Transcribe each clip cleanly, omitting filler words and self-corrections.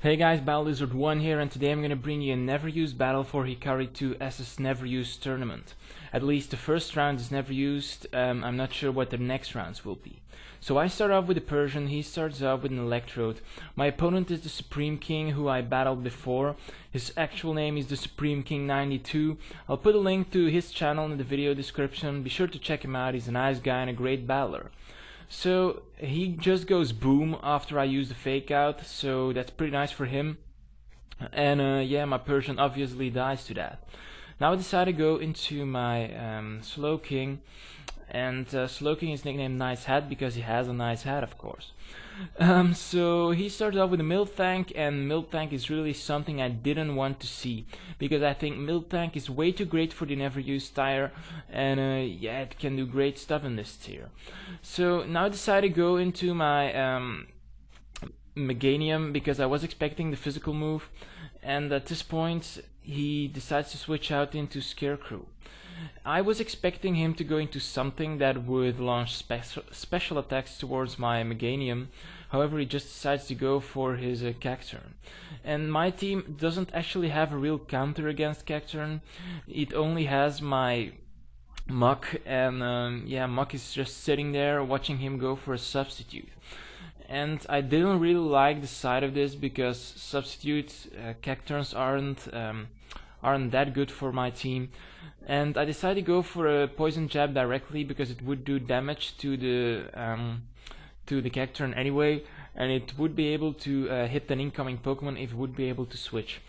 Hey guys, Battle Biolizard1 here, and today I'm going to bring you a never used battle for Hikari2S never used tournament. At least the first round is never used. I'm not sure what the next rounds will be. So I start off with a Persian, he starts off with an Electrode. My opponent is the Supreme King, who I battled before. His actual name is thesupremeking92. I'll put a link to his channel in the video description. Be sure to check him out, he's a nice guy and a great battler. So he just goes boom after I use the fake out, so that's pretty nice for him. And yeah, my Persian obviously dies to that. Now I decide to go into my Slow King, and Slow King is nicknamed Nice Hat because he has a nice hat, of course. So he started off with a Miltank, and Miltank is really something I didn't want to see, because I think Miltank is way too great for the never used tire, and yeah, it can do great stuff in this tier. So now I decided to go into my Meganium because I was expecting the physical move, and at this point he decides to switch out into Scarecrow. I was expecting him to go into something that would launch special attacks towards my Meganium. However, he just decides to go for his Cacturn. And my team doesn't actually have a real counter against Cacturn. It only has my Muk, and yeah, Muk is just sitting there watching him go for a substitute. And I didn't really like the side of this because substitute Cacturns aren't that good for my team, and I decided to go for a poison jab directly because it would do damage to the Cacturn anyway, and it would be able to hit an incoming Pokemon if it would be able to switch.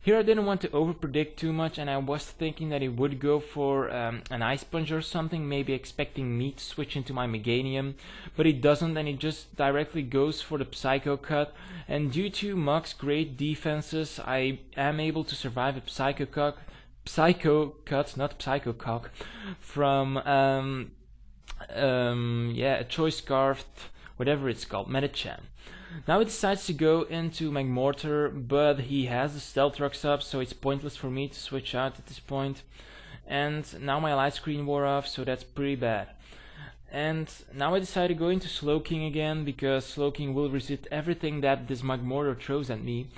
Here I didn't want to overpredict too much, and I was thinking that it would go for an Ice Punch or something, maybe expecting me to switch into my Meganium, but it doesn't, and it just directly goes for the Psycho Cut. And due to Muk's great defenses, I am able to survive a Psycho Cut, not Psycho Cock, from yeah, a Choice Scarf, whatever it's called, Metachan. Now he decides to go into Magmortar, but he has the Stealth Rocks up, so it's pointless for me to switch out at this point. And now my light screen wore off, so that's pretty bad. And now I decide to go into Slow King again, because Slow King will resist everything that this Magmortar throws at me.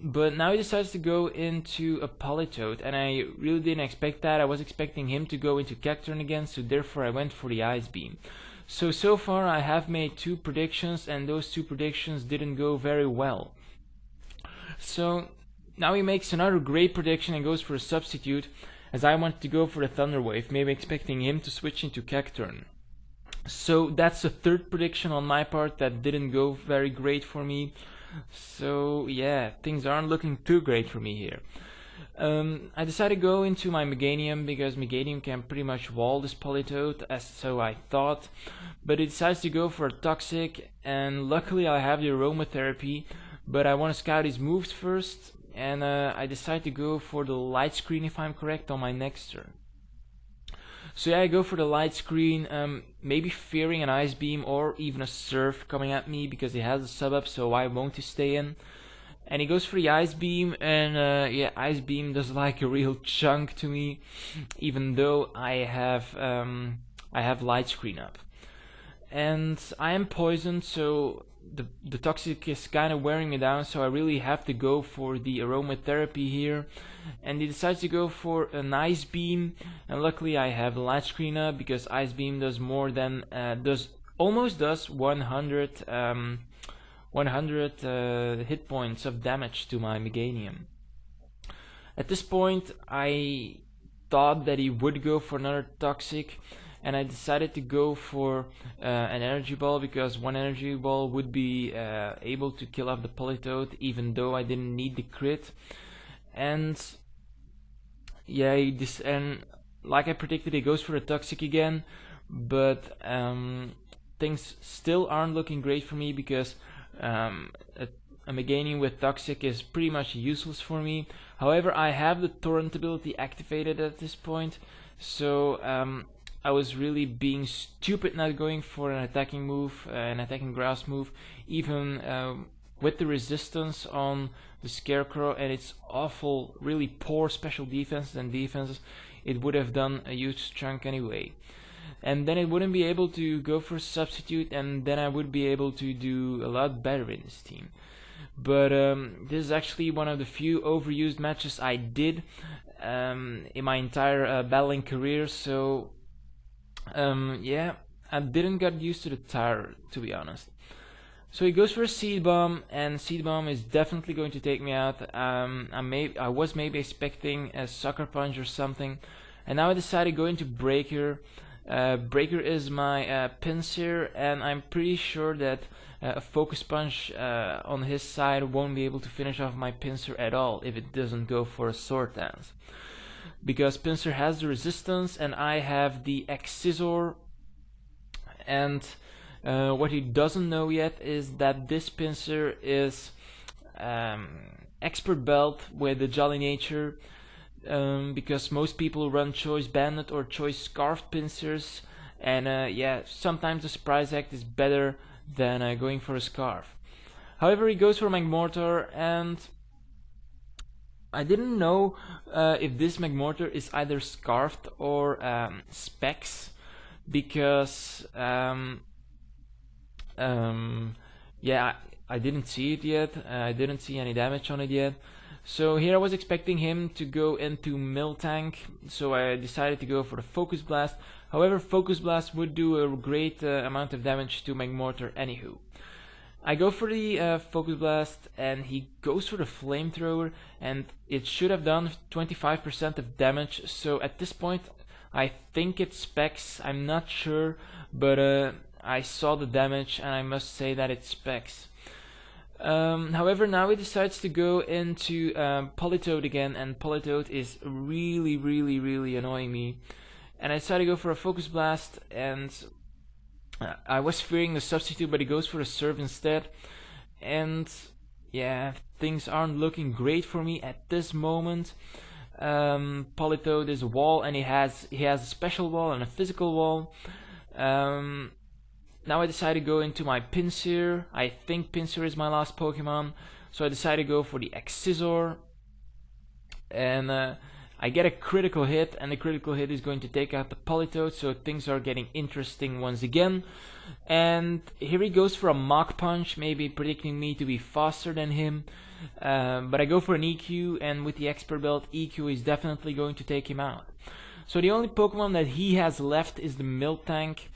But now he decides to go into a Politoed, and I really didn't expect that. I was expecting him to go into Cacturn again, so therefore I went for the Ice Beam. So far I have made 2 predictions, and those 2 predictions didn't go very well. So now he makes another great prediction and goes for a substitute, as I wanted to go for the Thunder Wave, maybe expecting him to switch into Cacturn. So that's the 3rd prediction on my part that didn't go very great for me. So yeah, things aren't looking too great for me here. I decided to go into my Meganium because Meganium can pretty much wall this Politoed, as so I thought, but it decides to go for a Toxic, and luckily I have the Aromatherapy, but I want to scout his moves first, and I decide to go for the Light Screen if I'm correct on my next turn. So yeah, I go for the Light Screen, maybe fearing an Ice Beam or even a Surf coming at me because he has a sub up, so why won't he stay in? And he goes for the Ice Beam, and yeah, Ice Beam does like a real chunk to me, even though I have Light Screen up. And I am poisoned, so the Toxic is kind of wearing me down, so I really have to go for the Aromatherapy here. And he decides to go for an Ice Beam, and luckily I have the Light Screen up because Ice Beam does more than almost 100 hit points of damage to my Meganium. At this point I thought that he would go for another Toxic, and I decided to go for an Energy Ball because 1 Energy Ball would be able to kill off the Politoed, even though I didn't need the crit. And yeah, and like I predicted, he goes for a Toxic again, but things still aren't looking great for me because a Meganium with Toxic is pretty much useless for me. However, I have the Torrent ability activated at this point, so I was really being stupid not going for an attacking move, an attacking grass move, even with the resistance on the Scarecrow and its awful, really poor special defenses and defenses. It would have done a huge chunk anyway. and then it wouldn't be able to go for substitute, and then I would be able to do a lot better in this team. but this is actually one of the few overused matches I did in my entire battling career, so yeah, I didn't get used to the tire, to be honest. So he goes for a Seed Bomb, and Seed Bomb is definitely going to take me out. I was maybe expecting a Sucker Punch or something, and now I decided to go into Breaker. Breaker is my pincer, and I'm pretty sure that a Focus Punch on his side won't be able to finish off my pincer at all if it doesn't go for a Sword Dance. Because pincer has the resistance and I have the X-Scissor, and what he doesn't know yet is that this pincer is Expert Belt with the Jolly Nature, because most people run Choice Bandit or Choice Scarfed pincers, and yeah, sometimes the Surprise Act is better than going for a Scarf. However, he goes for Magmortar, and I didn't know if this Magmortar is either Scarfed or Specs, because yeah, I didn't see it yet. I didn't see any damage on it yet. So here I was expecting him to go into Miltank, so I decided to go for the Focus Blast. However, Focus Blast would do a great amount of damage to Magmortar anywho. I go for the Focus Blast, and he goes for the Flamethrower, and it should have done 25% of damage, so at this point I think it's Specs, I'm not sure, but I saw the damage and I must say that it's Specs. However, now he decides to go into Politoed again, and Politoed is really annoying me. And I decided to go for a Focus Blast, and I was fearing the substitute, but he goes for a Surf instead. And yeah, things aren't looking great for me at this moment. Politoed is a wall, and he has a special wall and a physical wall. Now I decided to go into my Pinsir. I think Pinsir is my last Pokemon, so I decided to go for the X-Scissor, and I get a critical hit, and the critical hit is going to take out the Politoed, so things are getting interesting once again. And here he goes for a Mach Punch, maybe predicting me to be faster than him, but I go for an EQ, and with the Expert Belt, EQ is definitely going to take him out. So the only Pokemon that he has left is the Miltank.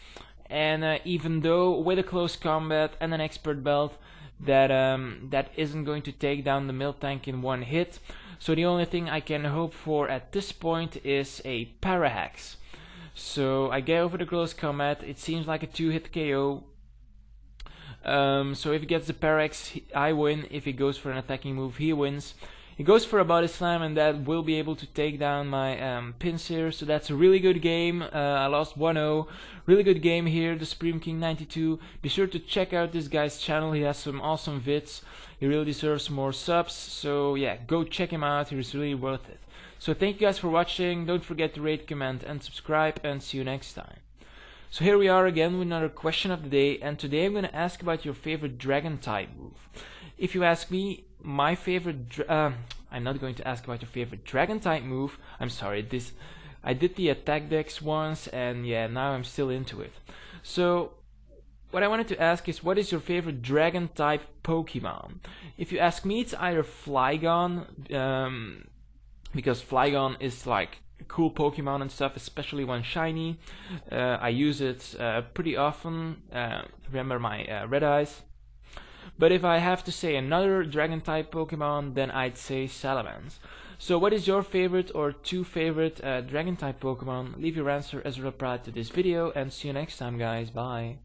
And even though with a close combat and an Expert Belt, that isn't going to take down the Miltank in one hit. So the only thing I can hope for at this point is a Parahax. So I get over the close combat. It seems like a 2-hit KO. So if he gets the Parahax, I win. If he goes for an attacking move, he wins. He goes for a Body Slam, and that will be able to take down my Pinsir, so that's a really good game. I lost 1-0. Really good game here, thesupremeking92. Be sure to check out this guy's channel, he has some awesome vids. He really deserves more subs, so yeah, go check him out, he's really worth it. So thank you guys for watching, don't forget to rate, comment and subscribe, and see you next time. So here we are again with another question of the day, and today I'm going to ask about your favorite Dragon type move. If you ask me, my favorite I'm not going to ask about your favorite Dragon type move. I'm sorry, I did the attack decks once, and yeah, now I'm still into it. So what I wanted to ask is, what is your favorite Dragon type Pokemon? If you ask me, it's either Flygon, because Flygon is like a cool Pokemon and stuff, especially when shiny. I use it pretty often. Remember my red eyes. But if I have to say another Dragon type Pokemon, then I'd say Salamence. So what is your favorite or two favorite Dragon type Pokemon? Leave your answer as a reply to this video, and see you next time guys, bye.